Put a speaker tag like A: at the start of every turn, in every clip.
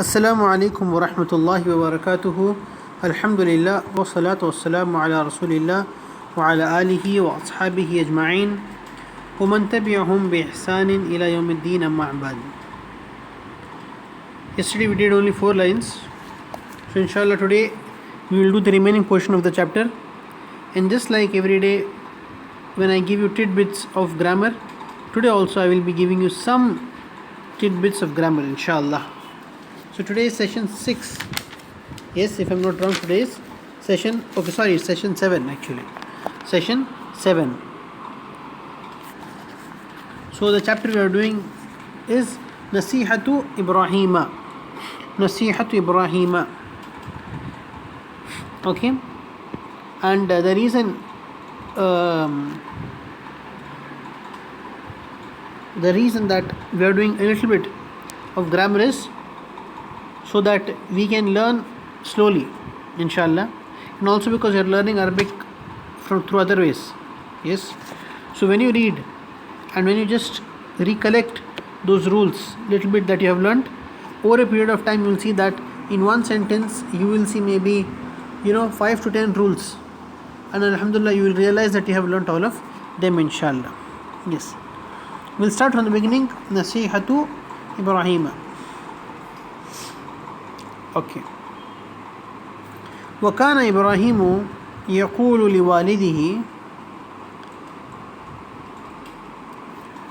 A: Assalamu alaikum wa rahmatullahi wa barakatuhu. Alhamdulillah wa salatu wa salamu ala rasulillah wa ala alihi wa ashabihi ajma'in wa man tabi'ahum bi ihsanin ila yawmiddin amma ba'd. Yesterday we did only 4 lines. So inshallah today we will do the remaining portion of the chapter. And just like every day when I give you tidbits of grammar, today also I will be giving you some tidbits of grammar inshallah. So today is session 6. Yes, if I'm not wrong, today is session, it's session 7 actually. Session 7. So the chapter we are doing is Nasihatu Ibrahima. Nasihatu Ibrahima. Okay. And the reason that we are doing a little bit of grammar is so that we can learn slowly, inshallah, and also because you are learning Arabic through other ways. Yes. So when you read and when you just recollect those rules, little bit that you have learned over a period of time, you will see that in one sentence you will see maybe 5 to 10 rules, and alhamdulillah you will realize that you have learnt all of them, inshallah. Yes. We'll start from the beginning. Nasihatu Ibrahima. Okay. وكان إبراهيم يقول لوالده,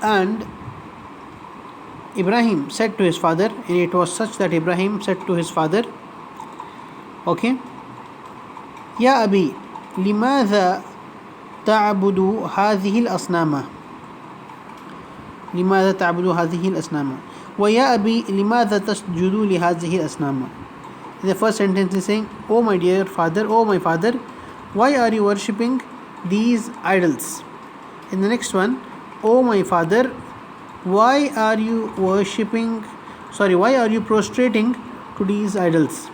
A: and Ibrahim said to his father, and it was such that Ibrahim said to his father, okay, يا أبي لماذا تعبد هذه الأصنام لماذا تعبد هذه الأصنام ويا أبي لماذا تسجد لهذه الأصنام. In the first sentence is saying, oh my dear father, oh my father, why are you worshipping these idols? In the next one, oh my father, why are you prostrating to these idols?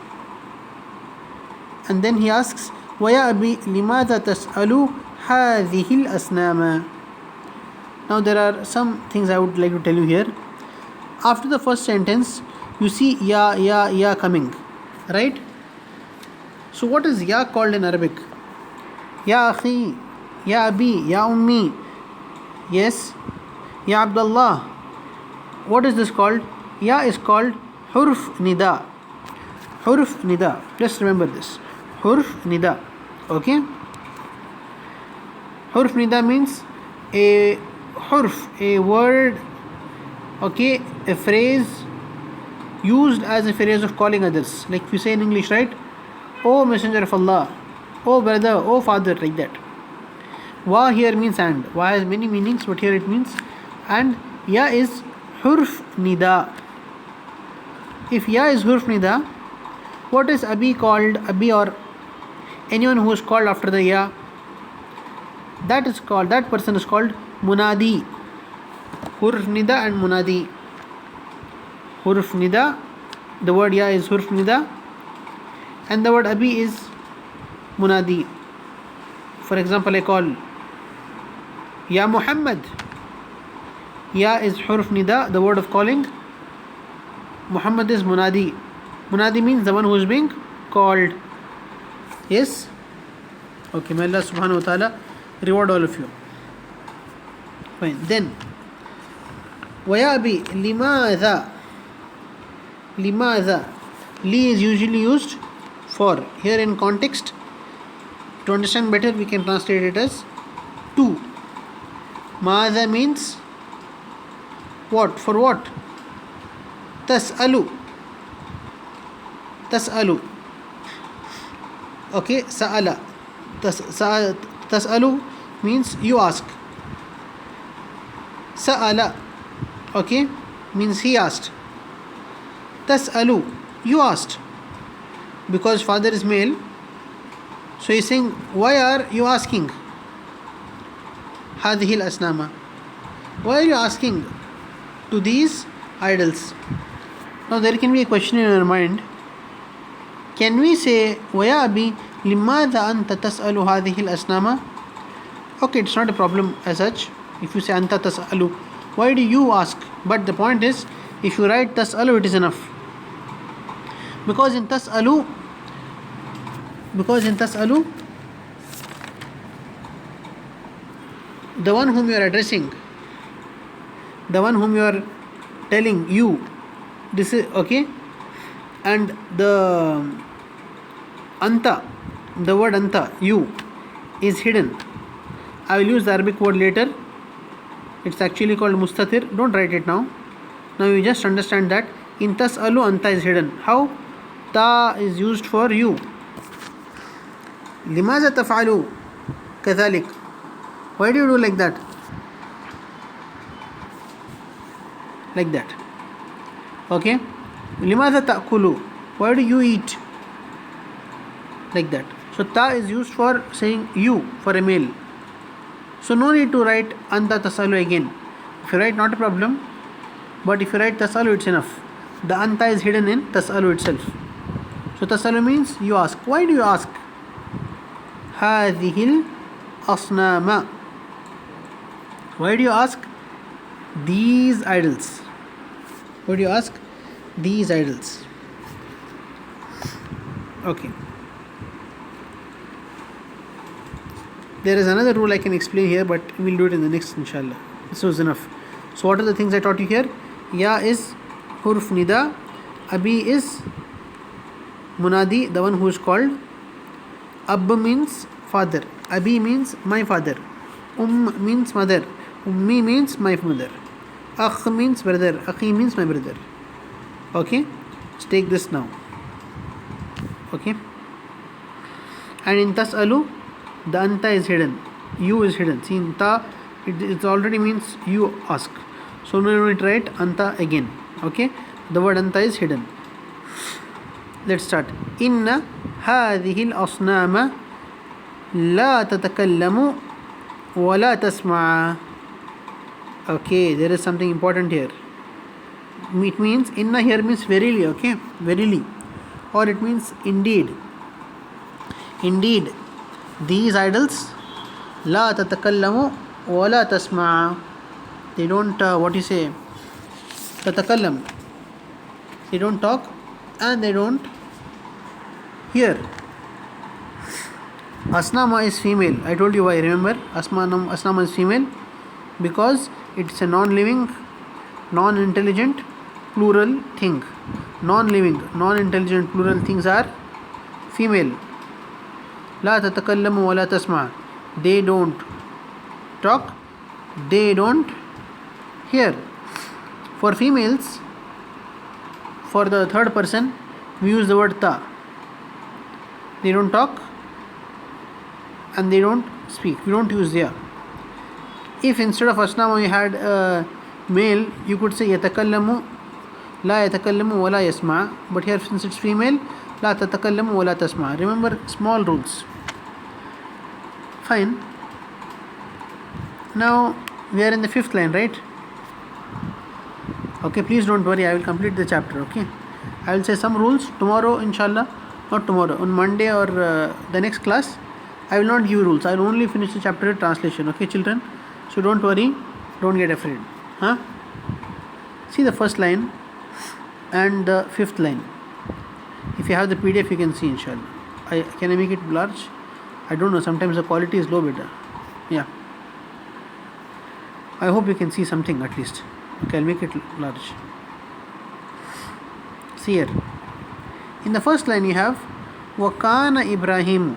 A: And then he asks, وَيَا أَبِي لِمَاذَا تَسْأَلُ هَذِهِ الْأَصْنَامَ. Now there are some things I would like to tell you here. After the first sentence, you see ya coming, right? So what is ya called in Arabic? Ya akhi, ya abi, ya ummi. Yes, ya Abdullah. What is this called? Ya is called hurf nida. Hurf nida. Just remember this. Hurf nida. Okay? Hurf nida means a hurf, a word, okay, a phrase used as a phrase of calling others. Like we say in English, right? Oh Messenger of Allah, oh brother, oh father, like that. Wa here means and. Wa has many meanings, but here it means and. Ya is hurf nida. If ya is hurf nida, what is abi called? Abi or anyone who is called after the ya, that person is called munadi. Hurf nida and munadi. Hurf nida, the word ya is hurf nida, and the word abi is munadi. For example, I call Ya Muhammad. Ya is hurf nida, the word of calling. Muhammad is munadi. Munadi means the one who is being called. Yes? Okay, may Allah subhanahu wa ta'ala reward all of you. Fine. Then وَيَا أَبِي لِمَاذَا. Limadha. Li is usually used for. Here in context, to understand better, we can translate it as to. Madha means what? For what? Tas'alu. Tas'alu. Okay, sa'ala. Tas'alu means you ask. Sa'ala, okay, means he asked. Tas'alu, you asked. Because father is male, so he's saying, why are you asking? Hadhil asnama. Why are you asking to these idols? Now there can be a question in your mind. Can we say, Waya abi limadha anta tas'alu hadhil asnama? Okay, it's not a problem as such. If you say anta tas'alu, why do you ask? But the point is, if you write tas'alu, it is enough. Because in tas'alu, the one whom you are addressing, the one whom you are telling, you, this is okay, and the anta, the word anta, you, is hidden. I will use the Arabic word later. It's actually called mustatir. Don't write it now. Now you just understand that in tas'alu anta is hidden. How? Ta is used for you. Limaza taf'alu kadhalik. Why do you do like that? Like that. Okay? Limaza ta'kulu. Why do you eat? Like that. So ta is used for saying you, for a male. So no need to write anta tasalu again. If you write, not a problem. But if you write tasalu, it's enough. The anta is hidden in tasalu itself. So tasalu means you ask. Why do you ask? هذه الأصنام. Why do you ask these idols? Why do you ask these idols? Okay. There is another rule I can explain here, but we'll do it in the next, inshallah. This was enough. So what are the things I taught you here? Ya is hurf nida. Abi is munadi, the one who is called. Ab means father. Abi means my father. Means mother. Ummi means my mother. Akh means brother. Akhi means my brother. Okay? Let's take this now. Okay? And in tas'alu, the anta is hidden. You is hidden. See, in ta, it already means you ask. So no need to write anta again. Okay? The word anta is hidden. Let's start. Inna hadhihi al-asnama la tatakallamu wa la tasma'a. Okay, there is something important here. It means inna here means verily. Okay? Verily. Or it means indeed. Indeed. These idols, la tatakallamu wa la tasma'a. They don't, tatakallam. They don't talk and they don't hear. Asnama is female. I told you why. Remember, Asnama is female because it's a non-living, non-intelligent, plural thing. Non-living, non-intelligent, plural things are female. La tatakallamu wa la tasma. They don't talk, they don't hear. For females, for the third person, we use the word ta. They don't talk and they don't speak. We don't use ya. If instead of asnama you had a male, you could say yatakallamu, la yatakallamu wa la yasma. But here since it's female, la tatakallamu wa la tasma. Remember small rules. Fine. Now we are in the 5th line, right? Okay, please don't worry, I will complete the chapter. Okay, I will say some rules tomorrow, inshallah. Not tomorrow, on Monday or the next class. I will not give rules. I will only finish the chapter translation. Okay, children? So don't worry, don't get afraid. Huh? See the first line and the 5th line. If you have the PDF, you can see, inshallah. Can I make it large? I don't know, sometimes the quality is low, beta. Yeah. I hope you can see something at least. Okay, I'll make it large. See here. In the first line you have Wakana Ibrahim.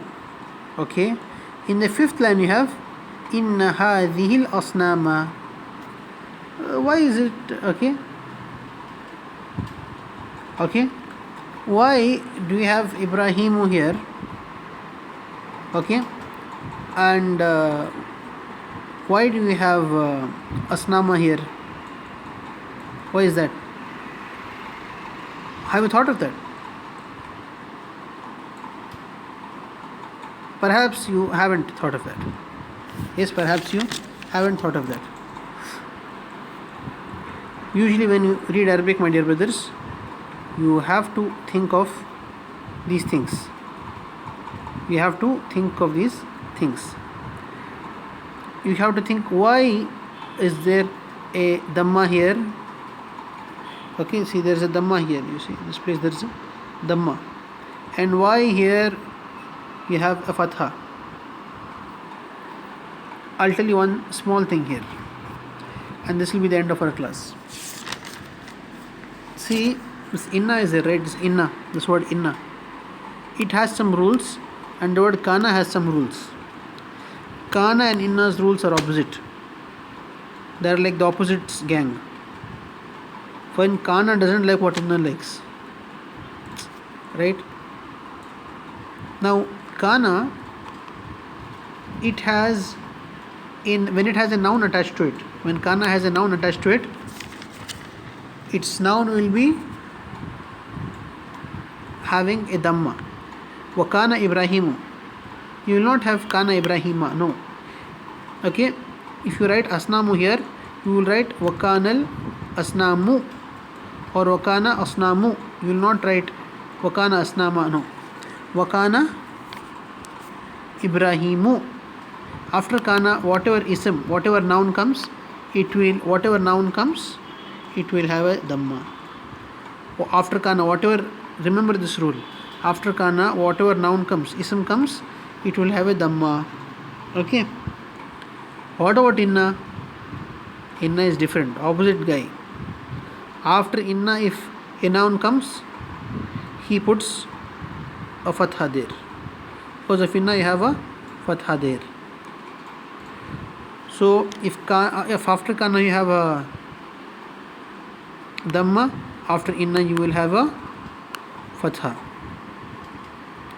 A: Okay. In the 5th line you have Inna hadhihi al-asnama. Why is it okay? Okay. Why do we have Ibrahimu here? Okay. And why do we have asnama here? Why is that? Have you thought of that? Perhaps you haven't thought of that. Yes, perhaps you haven't thought of that. Usually when you read Arabic, my dear brothers, you have to think of these things. You have to think of these things. You have to think, why is there a Dhamma here? Okay, see, there is a Dhamma here. You see, in this place there is a Dhamma. And why here you have a fatha? I'll tell you one small thing here, and this will be the end of our class. See, this inna is there, right? This inna, this word inna, it has some rules, and the word kana has some rules. Kana and inna's rules are opposite. They are like the opposites gang. When kana doesn't like what inna likes, right? Now kana, it has when it has a noun attached to it, when kana has a noun attached to it, its noun will be having a dhamma. Wakana Ibrahimu. You will not have kana Ibrahima, no. Okay, if you write asnamu here, you will write wakanal asnamu or wakana asnamu. You will not write wakana asnama, no. Wakana Ibrahimu. After kana, whatever ism, whatever noun comes, it will have a dhamma. After kana, whatever, remember this rule. After kana, whatever noun comes, ism comes, it will have a dhamma. Okay. What about inna? Inna is different, opposite guy. After inna, if a noun comes, he puts a fatha there. Because of inna, you have a fatha there. So if after kana you have a dhamma, after inna you will have a fatha.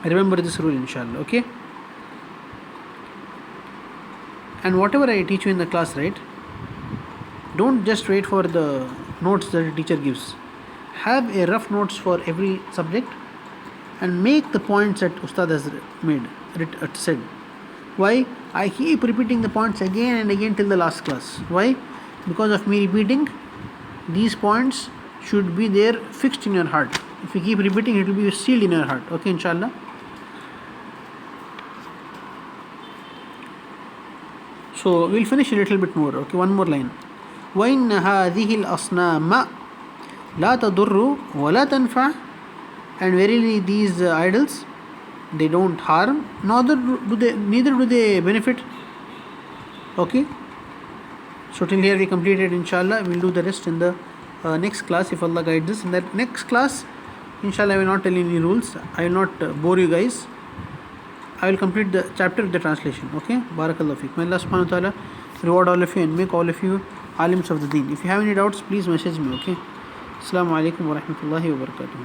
A: Remember this rule, inshallah. Okay. And whatever I teach you in the class, right, don't just wait for the notes that the teacher gives. Have a rough notes for every subject and make the points that Ustad has said. Why? I keep repeating the points again and again till the last class. Why? Because of me repeating, these points should be there fixed in your heart. If you keep repeating, it will be sealed in your heart. Okay, inshallah. So we'll finish a little bit more. Okay, one more line. وَإِنَّ هَذِهِ الْأَصْنَامَ لَا تَضُرُّ وَلَا تَنْفَعُ. And verily these idols, they don't harm, neither do they benefit. Okay. So till here we completed, inshallah. We'll do the rest in the next class if Allah guides us. In that next class, inshallah, I will not tell you any rules. I will not bore you guys. I will complete the chapter with the translation. Okay. Barakallahu feek. May Allah subhanahu wa ta'ala reward all of you and make all of you alims of the deen. If you have any doubts, please message me. Okay. Assalamu alaikum wa rahmatullahi wa barakatuh.